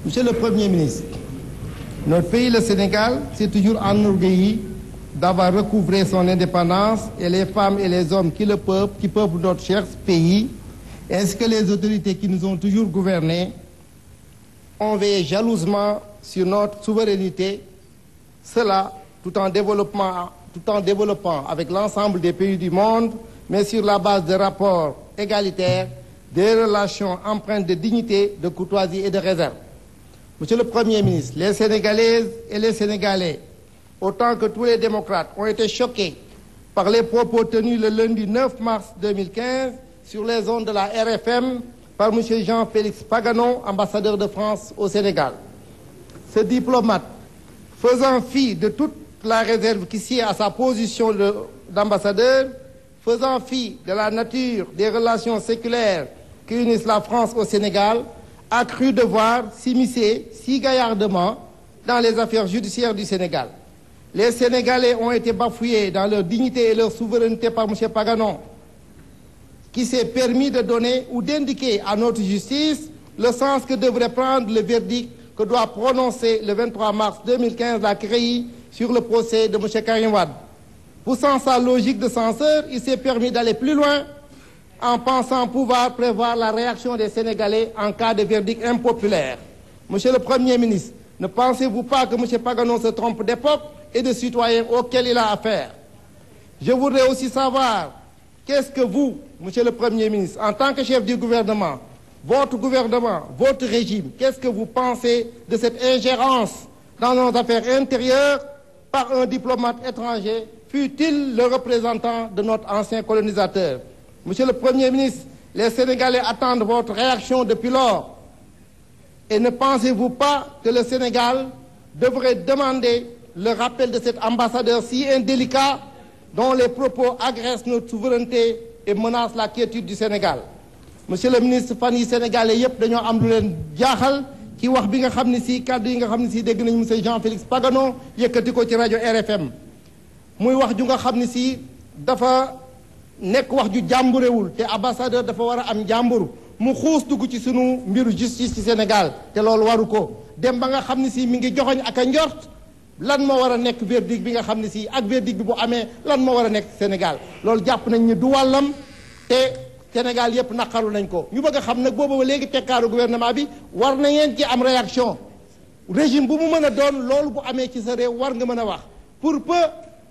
Monsieur le Premier ministre, notre pays, le Sénégal, s'est toujours enorgueilli d'avoir recouvré son indépendance et les femmes et les hommes qui peuplent notre cher pays, ainsi que les autorités qui nous ont toujours gouvernés, ont veillé jalousement sur notre souveraineté, cela tout en développant avec l'ensemble des pays du monde, mais sur la base de rapports égalitaires, des relations empreintes de dignité, de courtoisie et de réserve. Monsieur le Premier ministre, les Sénégalaises et les Sénégalais, autant que tous les démocrates, ont été choqués par les propos tenus le lundi 9 mars 2015 sur les ondes de la RFM par M. Jean-Félix Paganon, ambassadeur de France au Sénégal. Ce diplomate, faisant fi de toute la réserve qui sied à sa position d'ambassadeur, faisant fi de la nature des relations séculaires qui unissent la France au Sénégal, a cru devoir s'immiscer si gaillardement dans les affaires judiciaires du Sénégal. Les Sénégalais ont été bafoués dans leur dignité et leur souveraineté par M. Paganon, qui s'est permis de donner ou d'indiquer à notre justice le sens que devrait prendre le verdict que doit prononcer le 23 mars 2015 la CREI sur le procès de M. Karim Wade. Poussant sa logique de censeur, il s'est permis d'aller plus loin en pensant pouvoir prévoir la réaction des Sénégalais en cas de verdict impopulaire. Monsieur le Premier ministre, ne pensez-vous pas que M. Paganon se trompe d'époque et de citoyens auxquels il a affaire? Je voudrais aussi savoir, qu'est-ce que vous, Monsieur le Premier ministre, en tant que chef du gouvernement, votre régime, qu'est-ce que vous pensez de cette ingérence dans nos affaires intérieures par un diplomate étranger, fût-il le représentant de notre ancien colonisateur? Monsieur le Premier ministre, les Sénégalais attendent votre réaction depuis lors. Et ne pensez-vous pas que le Sénégal devrait demander le rappel de cet ambassadeur si indélicat dont les propos agressent notre souveraineté et menacent la quiétude du Sénégal? Monsieur le ministre, fan yi Sénégalais yépp dañoo am lu leen jaaxal ci wax bi nga xam ne si kàddu yi nga xam ne si dégg nañu monsieur Jean-Félix Paganon yëkkati ko ci rajo RFM muy wax ju nga xam ne si dafa nekk wax ju jàmburewul te ambassadeur dafa war a am jàmbur mu xuus dugg ci sunu mbiru justice ci Sénégal te loolu waru ko dem ba nga xam ne si mi ngi joxoñ ak a njort lan moo war a nekk verdict bi nga xam ne si ak verdict bi bu amee lan moo war a nekk Sénégal loolu jàpp nañ ni du wàllam te Sénégal yépp naqaru nañ ko ñu bëgg a xam nag boobu ba léegi tekkaaru gouvernement bi war na ngeen ci am réaction régime bu mu mën a doon loolu bu amee ci sa réew war nga mën a wax pour peu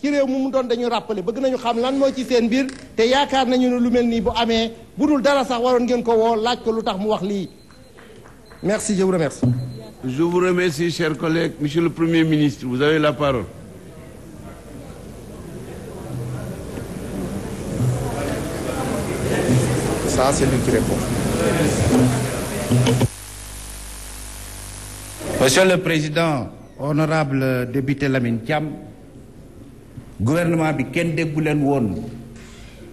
ci réew mu doon dañu rappeler bëgg nañu xam lan moo ci seen mbir te yaakaar nañu ne lu mel nii bu amee bu dul dara sax waroon ngeen ko woo laaj ko lu tax mu wax lii merci, je vous remercie. Je vous remercie, chers collègues. Monsieur le Premier ministre, vous avez la parole. Ça, c'est lui qui répond. Monsieur le Président, honorable député Lamine Thiam, gouvernement bi kenn déggu leen woon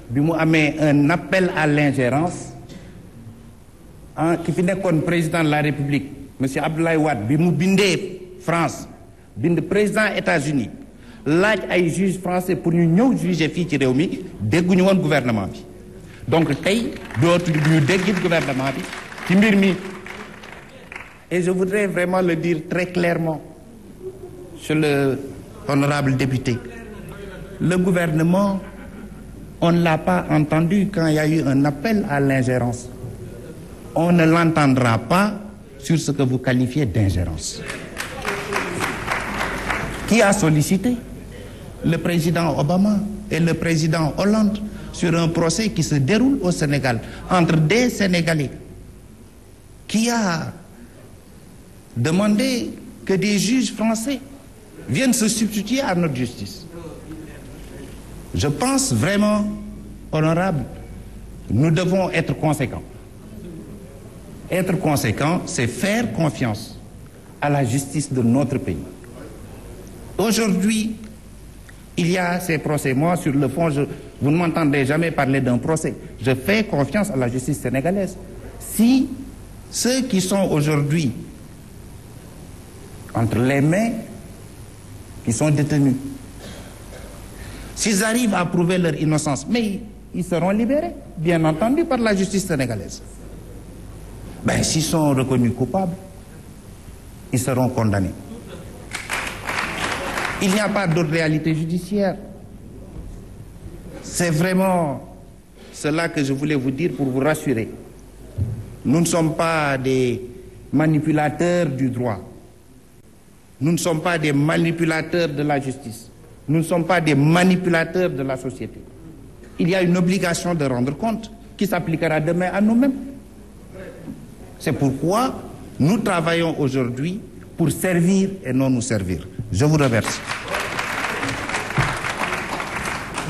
bi mu amee un appel à l'ingérence ki fi nekkoon président de la République monsieur Abdoulaye Wade bi mu bindee France bind président États-Unis laaj ay juges français pour ñu ñëw juger fii ci réew mi dégguñu woon gouvernement bi donc tey dootu ñu déggit gouvernement bi ci mbir mi et je voudrais vraiment le dire très clairement sur le honorable député. Le gouvernement, on ne l'a pas entendu quand il y a eu un appel à l'ingérence. On ne l'entendra pas sur ce que vous qualifiez d'ingérence. Qui a sollicité? Le président Obama et le président Hollande sur un procès qui se déroule au Sénégal entre des Sénégalais. Qui a demandé que des juges français viennent se substituer à notre justice? Je pense vraiment, honorable, nous devons être conséquents. Être conséquents, c'est faire confiance à la justice de notre pays. Aujourd'hui, il y a ces procès. Moi, sur le fond, vous ne m'entendrez jamais parler d'un procès. Je fais confiance à la justice sénégalaise. Si ceux qui sont aujourd'hui entre les mains, qui sont détenus, s'ils arrivent à prouver leur innocence, mais ils seront libérés, bien entendu, par la justice sénégalaise. Ben, s'ils sont reconnus coupables, ils seront condamnés. Il n'y a pas d'autre réalité judiciaire. C'est vraiment cela que je voulais vous dire pour vous rassurer. Nous ne sommes pas des manipulateurs du droit. Nous ne sommes pas des manipulateurs de la justice. Nous ne sommes pas des manipulateurs de la société. Il y a une obligation de rendre compte qui s'appliquera demain à nous-mêmes. C'est pourquoi nous travaillons aujourd'hui pour servir et non nous servir. Je vous remercie.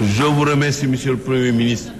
Je vous remercie, Monsieur le Premier ministre.